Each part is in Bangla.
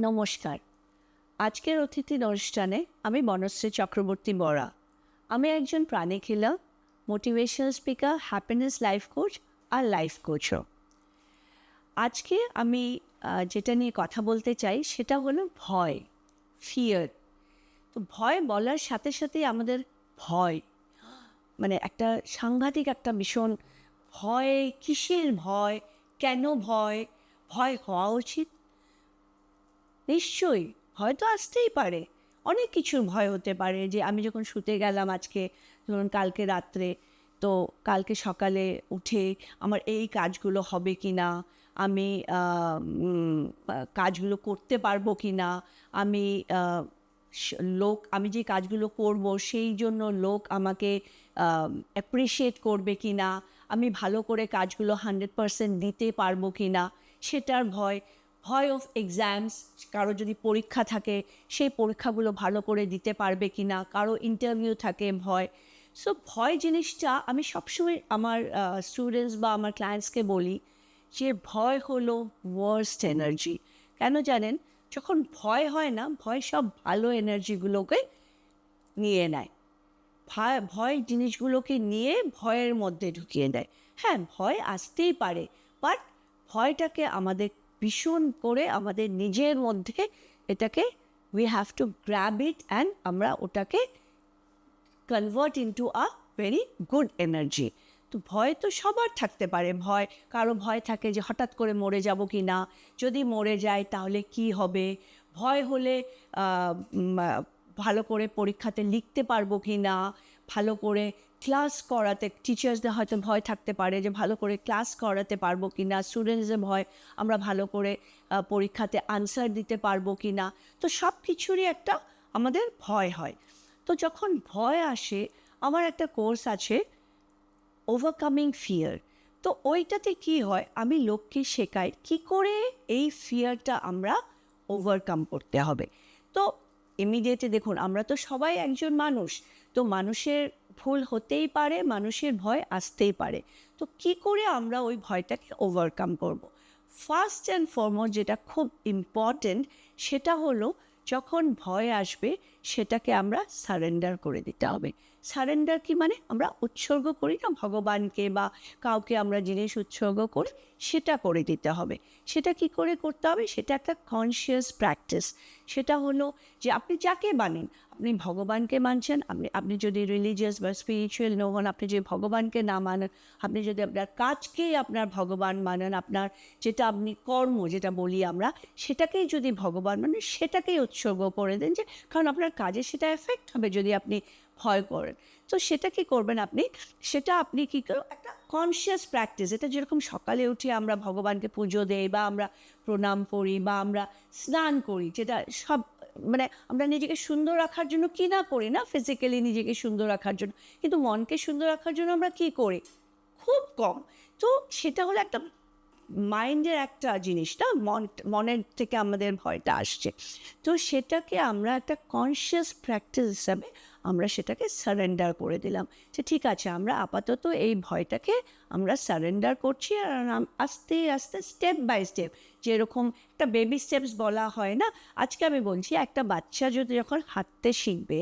নমস্কার। আজকের অতিথি অনুষ্ঠানে আমি বনশ্রী চক্রবর্তী বরা। আমি একজন pranic healer, motivational speaker, happiness life coach আর লাইফ কোচও। আজকে আমি যেটা নিয়ে কথা বলতে চাই সেটা হলো ভয়, ফিয়ার। তো ভয় বলার সাথে সাথেই আমাদের ভয়, মানে একটা সাংঘাতিক একটা ভীষণ ভয়। কিসের ভয়? কেন ভয়? ভয় হওয়া উচিত? নিশ্চয়ই ভয় তো আসতেই পারে। অনেক কিছুর ভয় হতে পারে, যে আমি যখন শুতে গেলাম আজকে, ধরুন কালকে রাত্রে, তো কালকে সকালে উঠে আমার এই কাজগুলো হবে কি না, আমি কাজগুলো করতে পারবো কি না, আমি আমি যে কাজগুলো করব সেই জন্য লোক আমাকে অ্যাপ্রিসিয়েট করবে কি না, আমি ভালো করে কাজগুলো 100% দিতে পারবো কি না, সেটার ভয়। ভয় অফ এক্সামস, কারো যদি পরীক্ষা থাকে সেই পরীক্ষাগুলো ভালো করে দিতে পারবে কি না, কারো ইন্টারভিউ থাকে ভয়। সো ভয় জিনিসটা আমি সবসময় আমার স্টুডেন্টস বা আমার ক্লায়েন্টসকে বলি যে ভয় হলো ওয়ার্স্ট এনার্জি। কেন জানেন? যখন ভয় হয় না, ভয় সব ভালো এনার্জিগুলোকে নিয়ে নেয়। ভয় জিনিসগুলোকে নিয়ে ভয়ের মধ্যে ঢুকিয়ে দেয়। হ্যাঁ, ভয় আসতেই পারে, বাট ভয়টাকে আমাদের ভীষণ করে আমাদের নিজের মধ্যে এটাকে we have to grab it and আমরা ওটাকে convert into a very good energy. তো ভয় তো সবার থাকতে পারে। কারো ভয় থাকে যে হঠাৎ করে মরে যাব কি না, যদি মরে যায় তাহলে কি হবে, ভয় হলে ভালো করে পরীক্ষাতে লিখতে পারবো কি না, ভালো করে ক্লাস করাতে, টিচার্সদের হয়তো ভয় থাকতে পারে যে ভালো করে ক্লাস করাতে পারবো কি না, স্টুডেন্টসদের ভয় আমরা ভালো করে পরীক্ষাতে আনসার দিতে পারবো কি না। তো সব কিছুরই একটা আমাদের ভয় হয়। তো যখন ভয় আসে, আমার একটা কোর্স আছে ওভারকামিং ফিয়ার। তো ওইটাতে কি হয়, আমি লোককে শেখাই কি করে এই ফিয়ারটা আমরা ওভারকাম করতে হবে। তো ইমিডিয়েটলি দেখুন, আমরা তো সবাই একজন মানুষ, তো মানুষের ভুল হতেই পারে, মানুষের ভয় আসতেই পারে। তো কি করে আমরা ওই ভয়টাকে ওভারকাম করব? ফার্স্ট অ্যান্ড ফরমোস্ট যেটা খুব ইম্পর্ট্যান্ট, সেটা হলো যখন ভয় আসবে সেটাকে আমরা সারেন্ডার করে দিতে হবে। সারেন্ডার কি মানে? আমরা উৎসর্গ করি না ভগবানকে, বা কাউকে আমরা জিনিস উৎসর্গ করি, সেটা করে দিতে হবে। সেটা কি করে করতে হবে? সেটা একটা কনসিয়াস প্র্যাকটিস। সেটা হলো যে আপনি যাকে মানেন, আপনি ভগবানকে মানছেন, আপনি যদি রিলিজিয়াস বা স্পিরিচুয়াল নো হন, আপনি যদি ভগবানকে না মানেন, আপনি যদি আপনার কাজকেই আপনার ভগবান মানেন, আপনার যেটা আপনি কর্ম যেটা বলি আমরা, সেটাকেই যদি ভগবান মানে সেটাকেই উৎসর্গ করে দেন, যে কারণ আপনার কাজে সেটা এফেক্ট হবে যদি আপনি ভয় করেন। তো সেটা কি করবেন আপনি? সেটা আপনি কী করো, একটা কনসিয়াস প্র্যাকটিস। এটা যেরকম সকালে উঠে আমরা ভগবানকে পুজো দেই, বা আমরা প্রণাম করি, বা আমরা স্নান করি, যেটা সব মানে আমরা নিজেকে সুন্দর রাখার জন্য কি না করি না, ফিজিক্যালি নিজেকে সুন্দর রাখার জন্য, কিন্তু মনকে সুন্দর রাখার জন্য আমরা কি করি? খুব কম। তো সেটা হলো একটা মাইন্ডের একটা জিনিস না, মনের থেকে আমাদের ভয়টা আসছে। তো সেটাকে আমরা একটা কনসিয়াস প্র্যাকটিস হিসাবে আমরা সেটাকে সারেন্ডার করে দিলাম, যে ঠিক আছে আমরা আপাতত এই ভয়টাকে আমরা সারেন্ডার করছি, আর আস্তে আস্তে স্টেপ বাই স্টেপ, যেরকম একটা বেবি স্টেপস বলা হয় না। আজকে আমি বলছি, একটা বাচ্চা যদি যখন হাঁটতে শিখবে,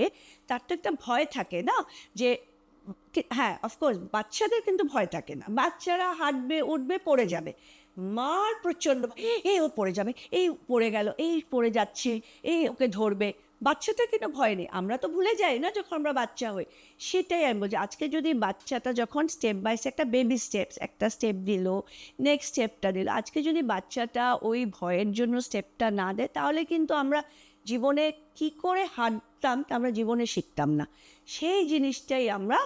তার তো একটা ভয় থাকে না, যে হ্যাঁ অফকোর্স বাচ্চাদের কিন্তু ভয় থাকে না, বাচ্চারা হাঁটবে, উঠবে, পড়ে যাবে, মার প্রচণ্ড এই ও পড়ে যাবে, এই পড়ে গেল, এই পড়ে যাচ্ছে, এই ওকে ধরবে। বাচ্চাটার কিন্তু ভয় নেই, আমরা তো ভুলে যাই না যখন আমরা বাচ্চা হই। সেটাই আমি বলছি, আজকে যদি বাচ্চাটা যখন স্টেপ বাই স্টেপ, একটা বেবি স্টেপস, একটা স্টেপ দিল, নেক্সট স্টেপটা দিল, আজকে যদি বাচ্চাটা ওই ভয়ের জন্য স্টেপটা না দেয়, তাহলে কিন্তু আমরা জীবনে কি করে হাঁটতাম তা আমরা জীবনে শিখতাম না। সেই জিনিসটাই আমরা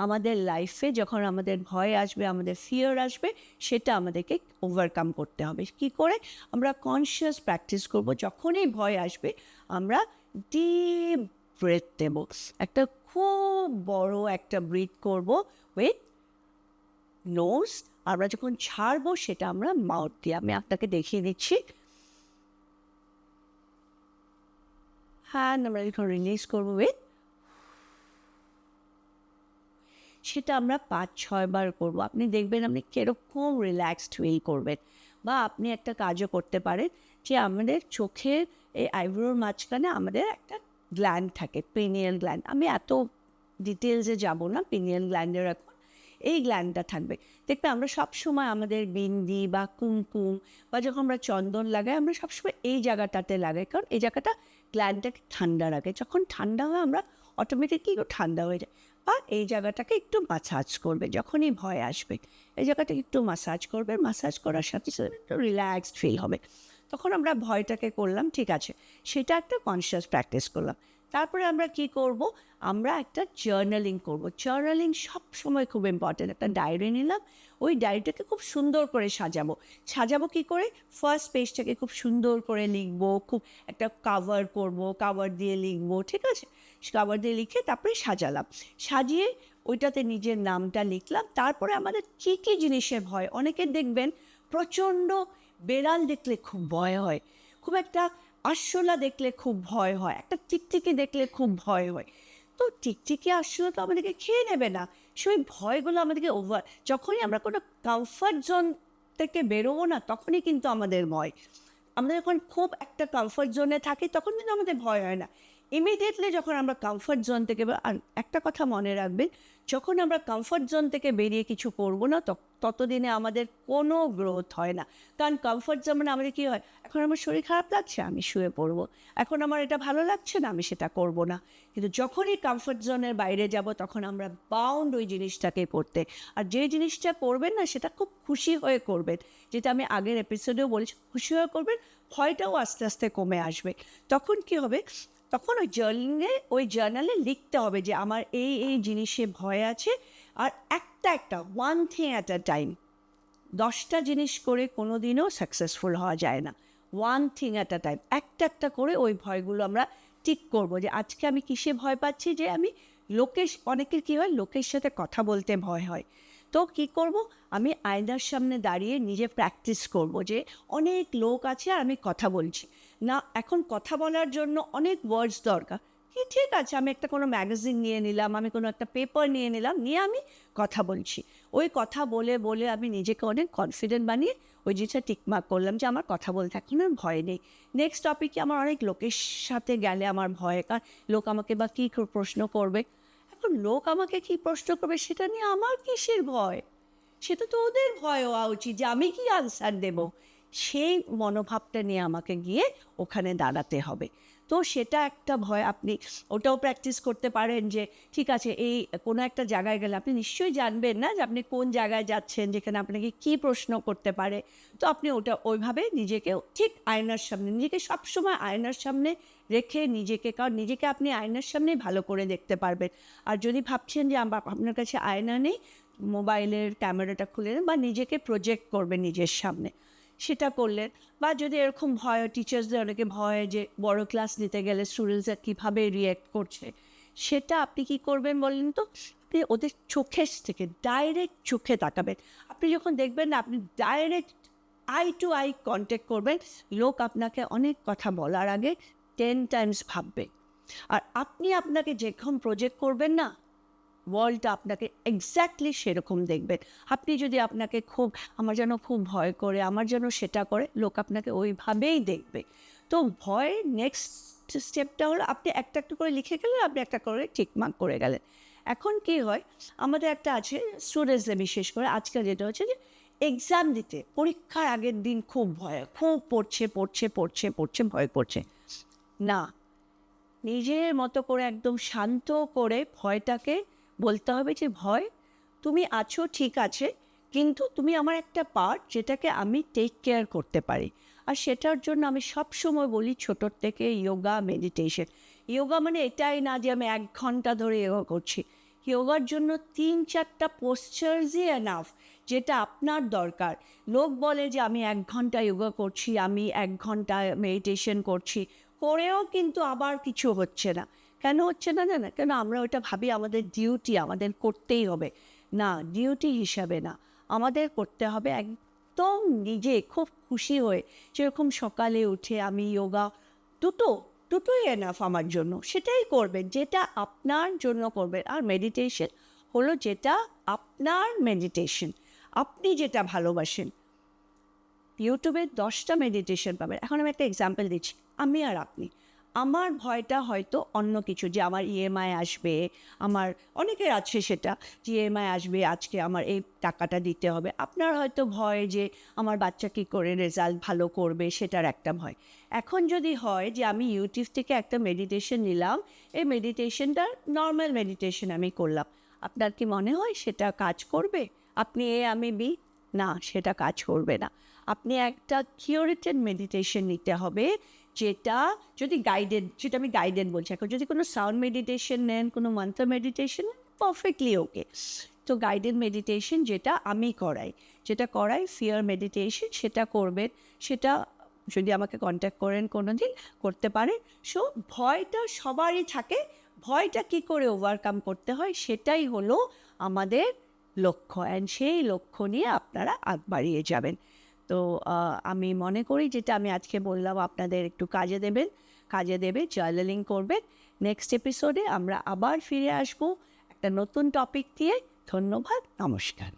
আমাদের লাইফে যখন আমাদের ভয় আসবে, আমাদের ফিয়ার আসবে, সেটা আমাদেরকে ওভারকাম করতে হবে। কি করে? আমরা কনসিয়াস প্র্যাকটিস করব। যখনই ভয় আসবে আমরা ডিপ ব্রেথ দেব, একটা খুব বড় একটা ব্রিথ করব উইথ নোজ। আমরা যখন ছাড়বো সেটা আমরা মাউথ দিয়ে, আমি আপনাকে দেখিয়ে দিচ্ছি। হ্যাঁ, আমরা যখন রিলিজ করবো উইথ, সেটা আমরা 5-6 বার করবো। আপনি দেখবেন আপনি কীরকম রিল্যাক্সড ফিল করবেন। বা আপনি একটা কাজও করতে পারেন, যে আমাদের চোখের এই আইব্রোর মাঝখানে আমাদের একটা গ্ল্যান্ড থাকে, পিনিয়াল গ্ল্যান্ড। আমি এত ডিটেলসে যাব না পিনিয়াল গ্ল্যান্ডের এখন। এই গ্ল্যান্ডটা থাকবে, দেখবে আমরা সবসময় আমাদের বিন্দি বা কুমকুম বা যখন আমরা চন্দন লাগাই আমরা সবসময় এই জায়গাটাতে লাগাই, কারণ এই জায়গাটা গ্ল্যান্ডটাকে ঠান্ডা রাখে। যখন ঠান্ডা হয় আমরা অটোমেটিকলি ঠান্ডা হয়ে যায়। বা এই জায়গাটাকে একটু মাসাজ করবে, যখনই ভয় আসবে এই জায়গাটাকে একটু মাসাজ করবে, মাসাজ করার সাথে সাথে একটু রিল্যাক্সড ফিল হবে। তখন আমরা ভয়টাকে করলাম, ঠিক আছে, সেটা একটা কনসিয়াস প্র্যাকটিস করলাম। তারপরে আমরা কি করব, আমরা একটা জার্নালিং করব। জার্নালিং সবসময় খুব ইম্পর্টেন্ট। একটা ডায়েরি নিলাম, ওই ডায়েরিটাকে খুব সুন্দর করে সাজাবো কি করে, ফার্স্ট পেজটাকে খুব সুন্দর করে লিখবো, খুব একটা কাভার করব, কাভার দিয়ে লিখবো, ঠিক আছে, কাভার দিয়ে লিখে তারপরে সাজালাম, সাজিয়ে ওইটাতে নিজের নামটা লিখলাম। তারপরে আমাদের কী কী জিনিসের ভয়, অনেকের দেখবেন প্রচণ্ড বেড়াল দেখলে খুব ভয় হয়, খুব একটা আরশোলা দেখলে খুব ভয় হয়, একটা টিকটিকি দেখলে খুব ভয় হয়। তো টিকটিকি আরশোলা তো আমাদেরকে খেয়ে নেবে না, সেই ভয়গুলো আমাদেরকে যখনই আমরা কোনো কমফর্ট জোন থেকে বেরোবো না তখনই কিন্তু আমাদের ভয়। আমরা যখন খুব একটা কমফর্ট জোনে থাকি তখন কিন্তু আমাদের ভয় হয় না। ইমিডিয়েটলি যখন আমরা কমফর্ট জোন থেকে আর একটা কথা মনে রাখবেন, যখন আমরা কমফর্ট জোন থেকে বেরিয়ে কিছু করবো না ততদিনে আমাদের কোনো গ্রোথ হয় না। কারণ কমফর্ট জোন মানে আমাদের কী হয়, এখন আমার শরীর খারাপ লাগছে আমি শুয়ে পড়বো, এখন আমার এটা ভালো লাগছে না আমি সেটা করব না। কিন্তু যখনই কমফর্ট জোনের বাইরে যাব তখন আমরা বাউন্ড ওই জিনিসটাকে করতে। আর যে জিনিসটা করবেন না সেটা খুব খুশি হয়ে করবেন, যেটা আমি আগের এপিসোডেও বলেছি, খুশি হয়ে করবেন, ভয়টাও আস্তে আস্তে কমে আসবে। তখন কি হবে, তখন ওই জার্নালে লিখতে হবে যে আমার এই এই জিনিসে ভয় আছে। আর একটা one thing at a time, 10টা জিনিস করে কোনো দিনও সাকসেসফুল হওয়া যায় না। One thing at a time, একটা করে ওই ভয়গুলো আমরা ঠিক করব। যে আজকে আমি কিসে ভয় পাচ্ছি, যে আমি অনেকের কী হয়, লোকের সাথে কথা বলতে ভয় হয়। তো কি করব, আমি আয়নার সামনে দাঁড়িয়ে নিজে প্র্যাকটিস করব যে অনেক লোক আছে আর আমি কথা বলছি না, এখন কথা বলার জন্য অনেক ওয়ার্ডস দরকার। ঠিক আছে, আমি একটা কোনো ম্যাগাজিন নিয়ে নিলাম, আমি কোনো একটা পেপার নিয়ে নিলাম, নিয়ে আমি কথা বলছি। ওই কথা বলে বলে আমি নিজেকে অনেক কনফিডেন্ট বানিয়ে ওই জিনিসটা টিকমার্ক করলাম যে আমার কথা বলতে এখন আর ভয় নেই। নেক্সট টপিকে আমার অনেক লোকের সাথে গেলে আমার ভয়, কারণ লোক আমাকে বা কী প্রশ্ন করবে। এখন লোক আমাকে কী প্রশ্ন করবে সেটা নিয়ে আমার কিসের ভয়, সেটা তো ওদের ভয় হওয়া উচিত যে আমি কি আনসার দেব। সেই মনোভাবটা নিয়ে আমাকে গিয়ে ওখানে দাঁড়াতে হবে। তো সেটা একটা ভয়, আপনি ওটাও প্র্যাকটিস করতে পারেন। যে ঠিক আছে, এই কোনো একটা জায়গায় গেলে আপনি নিশ্চয়ই জানবেন না যে আপনি কোন জায়গায় যাচ্ছেন, যেখানে আপনাকে কী প্রশ্ন করতে পারে। তো আপনি ওটা ওইভাবে নিজেকেও ঠিক আয়নার সামনে, নিজেকে সবসময় আয়নার সামনে রেখে নিজেকে, কারণ নিজেকে আপনি আয়নার সামনে ভালো করে দেখতে পারবেন। আর যদি ভাবছেন যে আপনার কাছে আয়না নেই, মোবাইলের ক্যামেরাটা খুলে বা নিজেকে প্রজেক্ট করবেন নিজের সামনে, সেটা করলেন। বা যদি এরকম ভয়, টিচার্সদের অনেকে ভয় যে বড় ক্লাস নিতে গেলে স্টুডেন্টসরা কীভাবে রিয়্যাক্ট করছে, সেটা আপনি কি করবেন বলেন তো, আপনি ওদের চোখের থেকে ডাইরেক্ট চোখে তাকাবেন। আপনি যখন দেখবেন না, আপনি direct eye to eye contact করবেন, লোক আপনাকে অনেক কথা বলার আগে 10 টাইমস ভাববে। আর আপনি আপনাকে যেরকম প্রজেক্ট করবেন না, ওয়ার্ল্ডটা আপনাকে এক্স্যাক্টলি সেরকম দেখবেন। আপনি যদি আপনাকে খুব, আমার যেন খুব ভয় করে, আমার যেন সেটা করে, লোক আপনাকে ওইভাবেই দেখবে। তো ভয় নেক্সট স্টেপটা হলো আপনি একটা একটা করে লিখে গেলেন, আপনি একটা করে টিকমার্ক করে গেলেন। এখন কি হয়, আমাদের একটা আছে স্টুডেন্টসদের বিশেষ করে আজকাল যেটা হচ্ছে যে এক্সাম দিতে পরীক্ষার আগের দিন খুব ভয়, খুব পড়ছে ভয় করছে না। নিজের মতো করে একদম শান্ত করে ভয়টাকে বলতে হবে যে ভয়, তুমি আছো ঠিক আছে, কিন্তু তুমি আমার একটা পার্ট, যেটাকে আমি টেক কেয়ার করতে পারি। আর সেটার জন্য আমি সবসময় বলি ছোটোর থেকে যোগা, মেডিটেশন। যোগা মানে এটাই না যে আমি 1 ঘন্টা ধরে যোগা করছি। যোগার জন্য 3-4টা পোশ্চারসই এনাফ, যেটা আপনার দরকার। লোক বলে যে আমি 1 ঘন্টা যোগা করছি, আমি 1 ঘন্টা মেডিটেশন করছি, করেও কিন্তু আবার কিছু হচ্ছে না। কেন হচ্ছে না জানেন? কেন আমরা ওটা ভাবি আমাদের ডিউটি, আমাদের করতেই হবে। না, ডিউটি হিসাবে না, আমাদের করতে হবে একদম নিজে খুব খুশি হয়ে। যেরকম সকালে উঠে আমি যোগা, দুটোই এনাফ আমার জন্য, সেটাই করবেন যেটা আপনার জন্য করবেন। আর মেডিটেশন হলো যেটা আপনার মেডিটেশন, আপনি যেটা ভালোবাসেন। ইউটিউবে 10টা মেডিটেশন পাবেন। এখন আমি একটা এক্সাম্পল দিচ্ছি, আমি আর আপনি, আমার ভয়টা হয়তো অন্য কিছু, যে আমার ইএমআই আসবে, আমার অনেকের আছে সেটা, যে ইএমআই আসবে, আজকে আমার এই টাকাটা দিতে হবে। আপনার হয়তো ভয় যে আমার বাচ্চা কী করে রেজাল্ট ভালো করবে, সেটার একটা ভয়। এখন যদি হয় যে আমি ইউটিউব থেকে একটা মেডিটেশন নিলাম, এই মেডিটেশনটা নর্মাল মেডিটেশন আমি করলাম, আপনার কি মনে হয় সেটা কাজ করবে? আপনি এ আমি বি, না, সেটা কাজ করবে না। আপনি একটা কিউরেটেড মেডিটেশন নিতে হবে, যেটা যদি গাইডেড, যেটা আমি গাইডেড বলছি। এখন যদি কোনো সাউন্ড মেডিটেশন নেন, কোনো মন্ত্র মেডিটেশন, পারফেক্টলি ওকে। তো গাইডেড মেডিটেশন যেটা আমি করাই, ফিয়ার মেডিটেশন, সেটা করবেন। সেটা যদি আমাকে কন্ট্যাক্ট করেন কোনো দিন, করতে পারেন। সো ভয়টা সবারই থাকে, ভয়টা কী করে ওভারকাম করতে হয় সেটাই হলো আমাদের লক্ষ্য, অ্যান্ড সেই লক্ষ্য নিয়ে আপনারা আগ বাড়িয়ে যাবেন। তো আমি মনে করি যেটা আমি আজকে বললাম আপনাদের একটু কাজে দেবে, জার্নালিং করবেন। নেক্সট এপিসোডে আমরা আবার ফিরে আসবো একটা নতুন টপিক দিয়ে। ধন্যবাদ, নমস্কার।